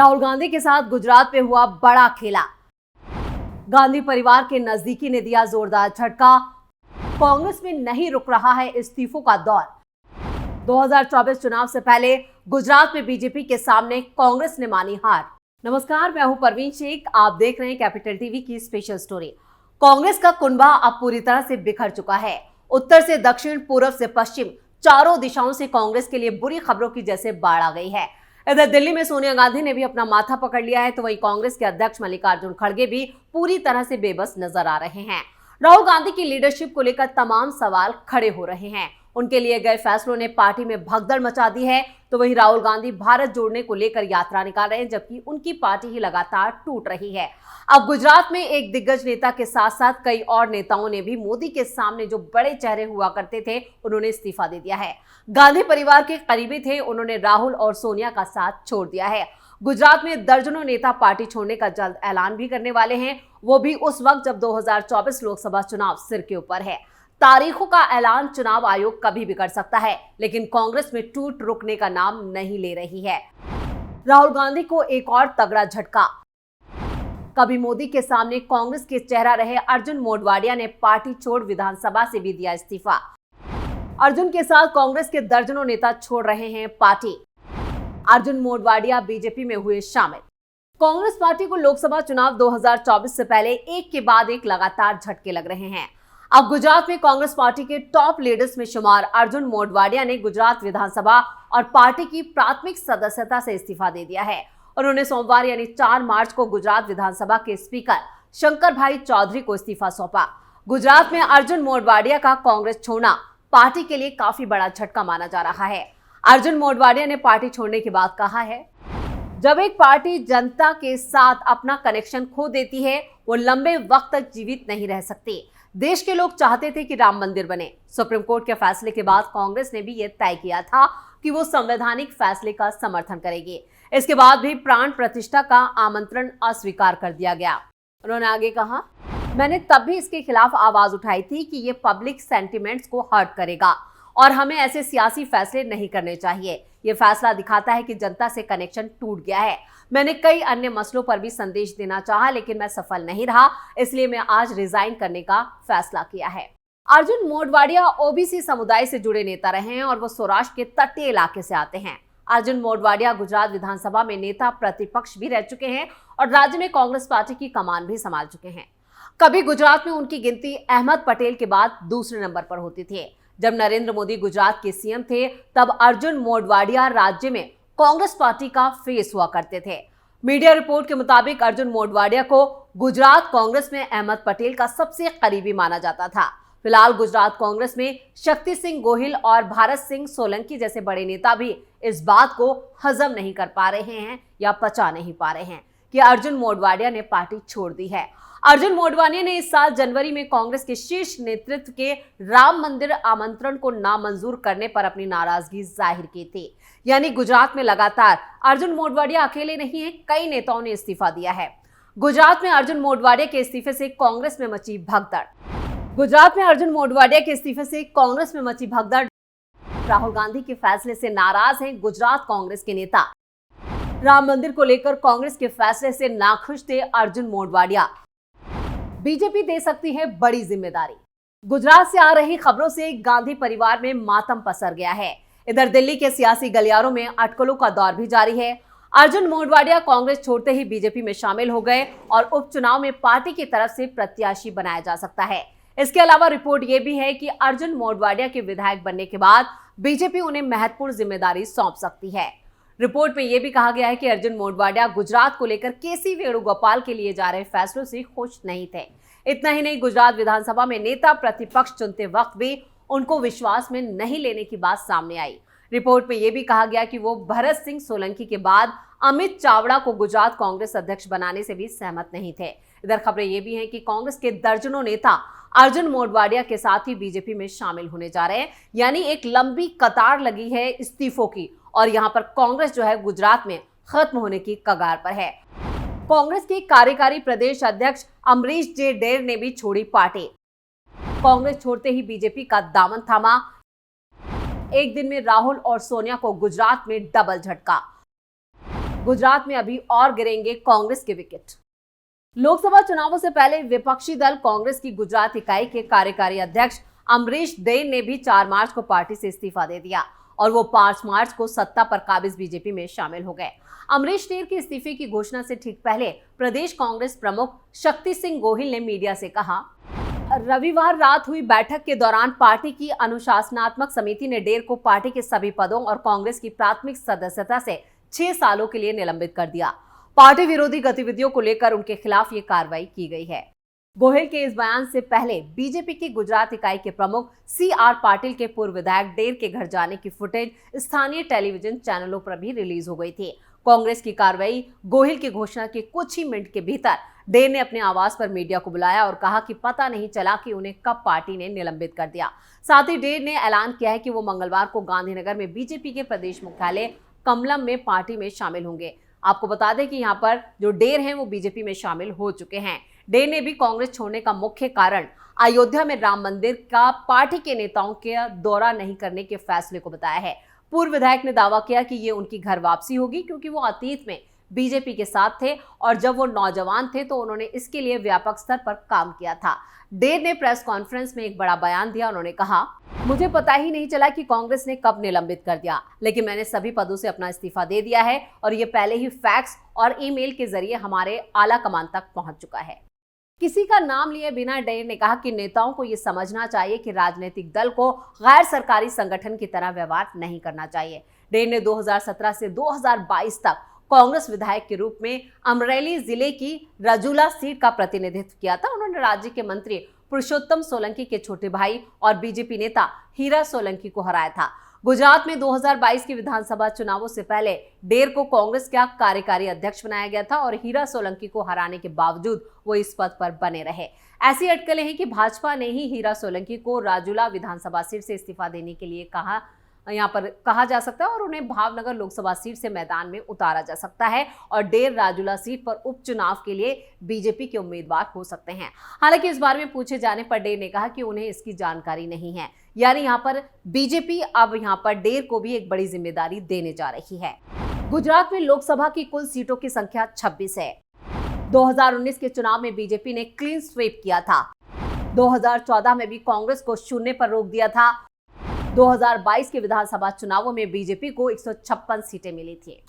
राहुल गांधी के साथ गुजरात में हुआ बड़ा खेला। गांधी परिवार के नजदीकी ने दिया जोरदार झटका। कांग्रेस में नहीं रुक रहा है इस्तीफों का दौर। 2024 चुनाव से पहले गुजरात में बीजेपी के सामने कांग्रेस ने मानी हार। नमस्कार, मैं हूं परवीन शेख। आप देख रहे हैं कैपिटल टीवी की स्पेशल स्टोरी। कांग्रेस का कुनबा अब पूरी तरह से बिखर चुका है। उत्तर से दक्षिण, पूर्व से पश्चिम, चारों दिशाओं से कांग्रेस के लिए बुरी खबरों की जैसे बाढ़ आ गई है। इधर दिल्ली में सोनिया गांधी ने भी अपना माथा पकड़ लिया है, तो वहीं कांग्रेस के अध्यक्ष मल्लिकार्जुन खड़गे भी पूरी तरह से बेबस नजर आ रहे हैं। राहुल गांधी की लीडरशिप को लेकर तमाम सवाल खड़े हो रहे हैं। उनके लिए गए फैसलों ने पार्टी में भगदड़ मचा दी है, तो वहीं राहुल गांधी भारत जोड़ने को लेकर यात्रा निकाल रहे हैं, जबकि उनकी पार्टी ही लगातार टूट रही है। अब गुजरात में एक दिग्गज नेता के साथ साथ कई और नेताओं ने भी मोदी के सामने जो बड़े चेहरे हुआ करते थे, उन्होंने इस्तीफा दे दिया है। गांधी परिवार के करीबी थे, उन्होंने राहुल और सोनिया का साथ छोड़ दिया है। गुजरात में दर्जनों नेता पार्टी छोड़ने का जल्द ऐलान भी करने वाले हैं, वो भी उस वक्त जब 2024 लोकसभा चुनाव सिर के ऊपर है। तारीखों का ऐलान चुनाव आयोग कभी भी कर सकता है, लेकिन कांग्रेस में टूट रुकने का नाम नहीं ले रही है। राहुल गांधी को एक और तगड़ा झटका। कभी मोदी के सामने कांग्रेस के चेहरा रहे अर्जुन मोढवाडिया ने पार्टी छोड़ विधानसभा से भी दिया इस्तीफा। अर्जुन के साथ कांग्रेस के दर्जनों नेता छोड़ रहे हैं पार्टी। अर्जुन मोढवाडिया बीजेपी में हुए शामिल। कांग्रेस पार्टी को लोकसभा चुनाव 2024 से पहले एक के बाद एक लगातार झटके लग रहे हैं। अब गुजरात में कांग्रेस पार्टी के टॉप लीडर्स में शुमार अर्जुन मोढवाडिया ने गुजरात विधानसभा और पार्टी की प्राथमिक सदस्यता से इस्तीफा दे दिया है। उन्होंने सोमवार यानी 4 मार्च को गुजरात विधानसभा के स्पीकर शंकर भाई चौधरी को इस्तीफा सौंपा। गुजरात में अर्जुन मोढवाडिया का कांग्रेस छोड़ना पार्टी के लिए काफी बड़ा झटका माना जा रहा है। अर्जुन मोढवाडिया ने पार्टी छोड़ने के बाद कहा है, जब एक पार्टी जनता के साथ अपना कनेक्शन खो देती है, वो लंबे वक्त तक जीवित नहीं रह सकती। देश के लोग चाहते थे कि राम मंदिर बने। सुप्रीम कोर्ट के फैसले के बाद कांग्रेस ने भी यह तय किया था कि वो संवैधानिक फैसले का समर्थन करेगी। इसके बाद भी प्राण प्रतिष्ठा का आमंत्रण अस्वीकार कर दिया गया। उन्होंने आगे कहा, मैंने तब भी इसके खिलाफ आवाज उठाई थी कि ये पब्लिक सेंटिमेंट्स को हर्ट करेगा और हमें ऐसे सियासी फैसले नहीं करने चाहिए। ये फैसला दिखाता है कि जनता से कनेक्शन टूट गया है। मैंने कई अन्य मसलों पर भी संदेश देना चाहा, लेकिन मैं सफल नहीं रहा, इसलिए मैं आज रिजाइन करने का फैसला किया है। अर्जुन मोढवाडिया ओबीसी समुदाय से जुड़े नेता रहे हैं और वो सौराष्ट्र के तटीय इलाके से आते हैं। अर्जुन मोढवाडिया गुजरात विधानसभा में नेता प्रतिपक्ष भी रह चुके हैं और राज्य में कांग्रेस पार्टी की कमान भी संभाल चुके हैं। कभी गुजरात में उनकी गिनती अहमद पटेल के बाद दूसरे नंबर पर होती थी। जब नरेंद्र मोदी गुजरात के सीएम थे, तब अर्जुन मोढवाडिया राज्य में कांग्रेस पार्टी का फेस हुआ करते थे। मीडिया रिपोर्ट के मुताबिक अर्जुन मोढवाडिया को गुजरात कांग्रेस में अहमद पटेल का सबसे करीबी माना जाता था। फिलहाल गुजरात कांग्रेस में शक्ति सिंह गोहिल और भारत सिंह सोलंकी जैसे बड़े नेता भी इस बात को हजम नहीं कर पा रहे हैं या पचा नहीं पा रहे हैं कि अर्जुन मोढवाडिया ने पार्टी छोड़ दी है। अर्जुन मोढवाडिया ने इस साल जनवरी में कांग्रेस के शीर्ष नेतृत्व के राम मंदिर आमंत्रण को नामंजूर करने पर अपनी नाराजगी जाहिर की थी। यानी गुजरात में लगातार अर्जुन मोढवाडिया अकेले नहीं है, कई नेताओं ने इस्तीफा दिया है। गुजरात में अर्जुन मोढवाडिया के इस्तीफे से कांग्रेस में मची भगदड़। गुजरात में अर्जुन मोढवाडिया के इस्तीफे से कांग्रेस में मची भगदड़। राहुल गांधी के फैसले से नाराज हैं गुजरात कांग्रेस के नेता। राम मंदिर को लेकर कांग्रेस के फैसले से नाखुश थे अर्जुन मोढवाडिया। बीजेपी दे सकती है बड़ी जिम्मेदारी। गुजरात से आ रही खबरों से गांधी परिवार में मातम पसर गया है। इधर दिल्ली के सियासी गलियारों में अटकलों का दौर भी जारी है। अर्जुन मोढवाडिया कांग्रेस छोड़ते ही बीजेपी में शामिल हो गए और उपचुनाव में पार्टी की तरफ से प्रत्याशी बनाया जा सकता है। इसके अलावा रिपोर्ट यह भी है कि अर्जुन मोढवाडिया के विधायक बनने के बाद बीजेपी उन्हें महत्वपूर्ण जिम्मेदारी सौंप सकती है। रिपोर्ट में यह भी कहा गया है कि अर्जुन मोढवाडिया गुजरात को लेकर केसी वेणुगोपाल के लिए जा रहे फैसलों से खुश नहीं थे। इतना ही नहीं, गुजरात विधानसभा में नेता प्रतिपक्ष चुनते वक्त भी उनको विश्वास में नहीं लेने की बात सामने आई। रिपोर्ट में यह भी कहा गया कि वो भरत सिंह सोलंकी के बाद अमित चावड़ा को गुजरात कांग्रेस अध्यक्ष बनाने से भी सहमत नहीं थे। इधर खबरें ये भी हैं कि कांग्रेस के दर्जनों नेता अर्जुन मोढवाडिया के साथ ही बीजेपी में शामिल होने जा रहे हैं। यानी एक लंबी कतार लगी है इस्तीफों की और यहां पर कांग्रेस जो है गुजरात में खत्म होने की कगार पर है। कांग्रेस के कार्यकारी प्रदेश अध्यक्ष अमरीश जे डेर ने भी छोड़ी पार्टी। कांग्रेस छोड़ते ही बीजेपी का दामन थामा। एक दिन में राहुल और सोनिया को गुजरात में डबल झटका। गुजरात में अभी और गिरेंगे कांग्रेस के विकेट। लोकसभा चुनावों से पहले विपक्षी दल कांग्रेस की गुजरात इकाई के कार्यकारी अध्यक्ष अमरीश देर ने भी 4 मार्च को पार्टी से इस्तीफा दे दिया और वो 5 मार्च को सत्ता पर काबिज बीजेपी में शामिल हो गए। अमरीश देर के इस्तीफे की घोषणा से ठीक पहले प्रदेश कांग्रेस प्रमुख शक्ति सिंह गोहिल ने मीडिया से कहा, रविवार रात हुई बैठक के दौरान पार्टी की अनुशासनात्मक समिति ने देर को पार्टी के सभी पदों और कांग्रेस की प्राथमिक सदस्यता से 6 सालों के लिए निलंबित कर दिया। पार्टी विरोधी गतिविधियों को लेकर उनके खिलाफ ये कार्रवाई की गई है। गोहिल के इस बयान से पहले बीजेपी की गुजरात इकाई के प्रमुख CR पाटिल के पूर्व विधायक देर के घर जाने की फुटेज स्थानीय टेलीविजन चैनलों पर भी रिलीज हो गई थी। कांग्रेस की कार्रवाई गोहिल की घोषणा के कुछ ही मिनट के भीतर देर ने अपने आवास पर मीडिया को बुलाया और कहा कि पता नहीं चला कि उन्हें कब पार्टी ने निलंबित कर दिया। साथ ही देर ने ऐलान किया है कि वो मंगलवार को गांधीनगर में बीजेपी के प्रदेश मुख्यालय कमलम में पार्टी में शामिल होंगे। आपको बता दें कि यहाँ पर जो देर हैं वो बीजेपी में शामिल हो चुके हैं। देर ने भी कांग्रेस छोड़ने का मुख्य कारण अयोध्या में राम मंदिर का पार्टी के नेताओं के दौरा नहीं करने के फैसले को बताया है। पूर्व विधायक ने दावा किया कि ये उनकी घर वापसी होगी क्योंकि वो अतीत में बीजेपी के साथ थे और जब वो नौजवान थे तो उन्होंने इसके लिए व्यापक स्तर पर काम किया था। देर ने प्रेस कॉन्फ्रेंस में एक बड़ा बयान दिया। उन्होंने कहा, मुझे पता ही नहीं चला कि कांग्रेस ने कब निलंबित कर दिया, लेकिन मैंने सभी पदों से अपना इस्तीफा दे दिया है और ये पहले ही फैक्स और ईमेल के जरिए हमारे आला कमान तक पहुंच चुका है। किसी का नाम लिए बिना देर ने कहा कि नेताओं को ये समझना चाहिए कि राजनीतिक दल को गैर सरकारी संगठन की तरह व्यवहार नहीं करना चाहिए। देर ने 2017 से 2022 तक कांग्रेस विधायक के रूप में अमरेली जिले की रजूला सीट का प्रतिनिधित्व किया था। उन्होंने राज्य के मंत्री पुरुषोत्तम सोलंकी के छोटे भाई और बीजेपी नेता हीरा सोलंकी को हराया था। गुजरात में 2022 के विधानसभा चुनावों से पहले देर को कांग्रेस का कार्यकारी अध्यक्ष बनाया गया था और हीरा सोलंकी को हराने के बावजूद वो इस पद पर बने रहे। ऐसी अटकलें हैं कि भाजपा ने ही हीरा सोलंकी को राजूला विधानसभा सीट से इस्तीफा देने के लिए यहाँ पर कहा जा सकता है और उन्हें भावनगर लोकसभा सीट से मैदान में उतारा जा सकता है और देर राजूला सीट पर उपचुनाव के लिए बीजेपी के उम्मीदवार हो सकते हैं। हालांकि इस बारे में पूछे जाने पर देर ने कहा कि उन्हें इसकी जानकारी नहीं है। यानी यहाँ पर बीजेपी अब यहाँ पर देर को भी एक बड़ी जिम्मेदारी देने जा रही है। गुजरात में लोकसभा की कुल सीटों की संख्या 26 है। 2019 के चुनाव में बीजेपी ने क्लीन स्वीप किया था। 2014 में भी कांग्रेस को शून्य पर रोक दिया था। 2022 के विधानसभा चुनावों में बीजेपी को 156 सीटें मिली थी।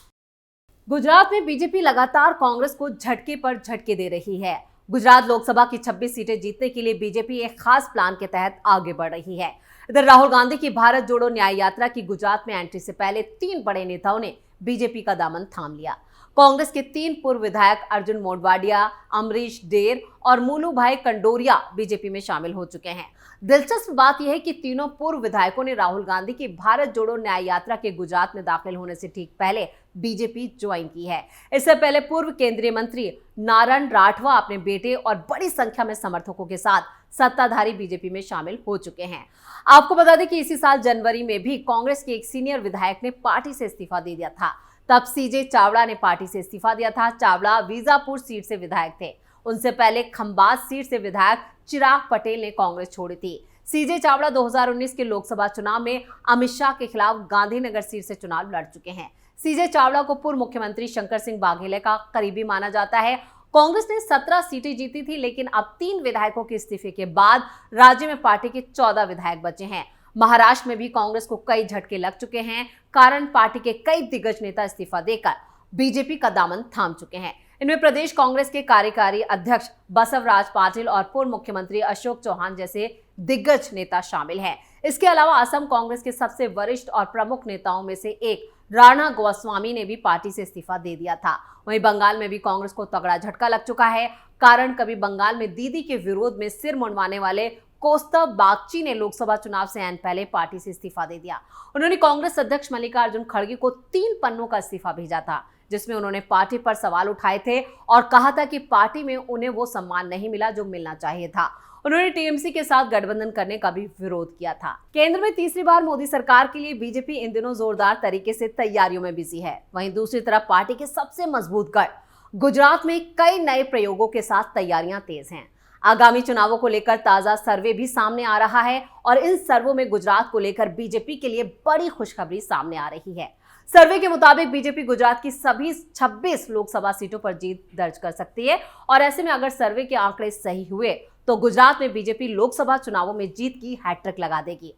गुजरात में बीजेपी लगातार कांग्रेस को झटके पर झटके दे रही है। गुजरात लोकसभा की 26 सीटें जीतने के लिए बीजेपी एक खास प्लान के तहत आगे बढ़ रही है। इधर राहुल गांधी की भारत जोड़ो न्याय यात्रा की गुजरात में एंट्री से पहले 3 बड़े नेताओं ने बीजेपी का दामन थाम लिया। कांग्रेस के 3 पूर्व विधायक अर्जुन मोढवाडिया, अमरीश देर और मूलू भाई कंडोरिया बीजेपी में शामिल हो चुके हैं। दिलचस्प बात यह है कि तीनों पूर्व विधायकों ने राहुल गांधी की भारत जोड़ो न्याय यात्रा के गुजरात में दाखिल होने से ठीक पहले बीजेपी ज्वाइन की है। इससे पहले पूर्व केंद्रीय मंत्री नारायण राठवा अपने बेटे और बड़ी संख्या में समर्थकों के साथ सत्ताधारी बीजेपी में शामिल हो चुके हैं। आपको बता दें कि इसी साल जनवरी में भी कांग्रेस के एक सीनियर विधायक ने पार्टी से इस्तीफा दे दिया था। तब CJ चावड़ा ने पार्टी से इस्तीफा दिया था। चावड़ा वीजापुर सीट से विधायक थे। उनसे पहले खंबात सीट से विधायक चिराग पटेल ने कांग्रेस छोड़ी थी। CJ चावड़ा 2019 के लोकसभा चुनाव में अमित शाह के खिलाफ गांधीनगर सीट से चुनाव लड़ चुके हैं। CJ चावड़ा को पूर्व मुख्यमंत्री शंकर सिंह बाघेले का करीबी माना जाता है। कांग्रेस ने 17 सीटें जीती थी, लेकिन अब 3 विधायकों के इस्तीफे के बाद राज्य में पार्टी के 14 विधायक बचे हैं। महाराष्ट्र में भी कांग्रेस को कई झटके लग चुके हैं, कारण पार्टी के कई दिग्गज नेता इस्तीफा देकर बीजेपी का दामन थाम चुके हैं। इनमें प्रदेश कांग्रेस के कार्यकारी अध्यक्ष बसवराज पाटिल और पूर्व मुख्यमंत्री अशोक चौहान जैसे दिग्गज नेता शामिल हैं। इसके अलावा असम कांग्रेस के सबसे वरिष्ठ और प्रमुख नेताओं में से एक राणा गोस्वामी ने भी पार्टी से इस्तीफा दे दिया था। वहीं बंगाल में भी कांग्रेस को तगड़ा झटका लग चुका है, कारण कभी बंगाल में दीदी के विरोध में सिर मुंडवाने वाले कोस्ता बागची ने लोकसभा चुनाव से ऐन पहले पार्टी से इस्तीफा दे दिया। उन्होंने कांग्रेस अध्यक्ष मल्लिकार्जुन खड़गे को 3 पन्नों का इस्तीफा भेजा था, जिसमें उन्होंने पार्टी पर सवाल उठाए थे और कहा था कि पार्टी में उन्हें वो सम्मान नहीं मिला जो मिलना चाहिए था। उन्होंने टीएमसी के साथ गठबंधन करने का भी विरोध किया था। केंद्र में तीसरी बार मोदी सरकार के लिए बीजेपी इन दिनों जोरदार तरीके से तैयारियों में बिजी है। वहीं दूसरी तरफ पार्टी के सबसे मजबूत गढ़ गुजरात में कई नए प्रयोगों के साथ तैयारियां तेज हैं। आगामी चुनावों को लेकर ताजा सर्वे भी सामने आ रहा है और इन सर्वों में गुजरात को लेकर बीजेपी के लिए बड़ी खुशखबरी सामने आ रही है। सर्वे के मुताबिक बीजेपी गुजरात की सभी 26 लोकसभा सीटों पर जीत दर्ज कर सकती है और ऐसे में अगर सर्वे के आंकड़े सही हुए तो गुजरात में बीजेपी लोकसभा चुनावों में जीत की हैट्रिक लगा देगी।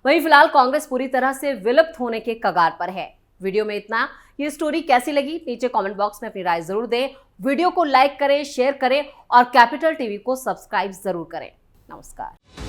वहीं फिलहाल कांग्रेस पूरी तरह से विलुप्त होने के कगार पर है। वीडियो में इतना। ये स्टोरी कैसी लगी नीचे कमेंट बॉक्स में अपनी राय जरूर दें। वीडियो को लाइक करें, शेयर करें और कैपिटल टीवी को सब्सक्राइब जरूर करें। नमस्कार।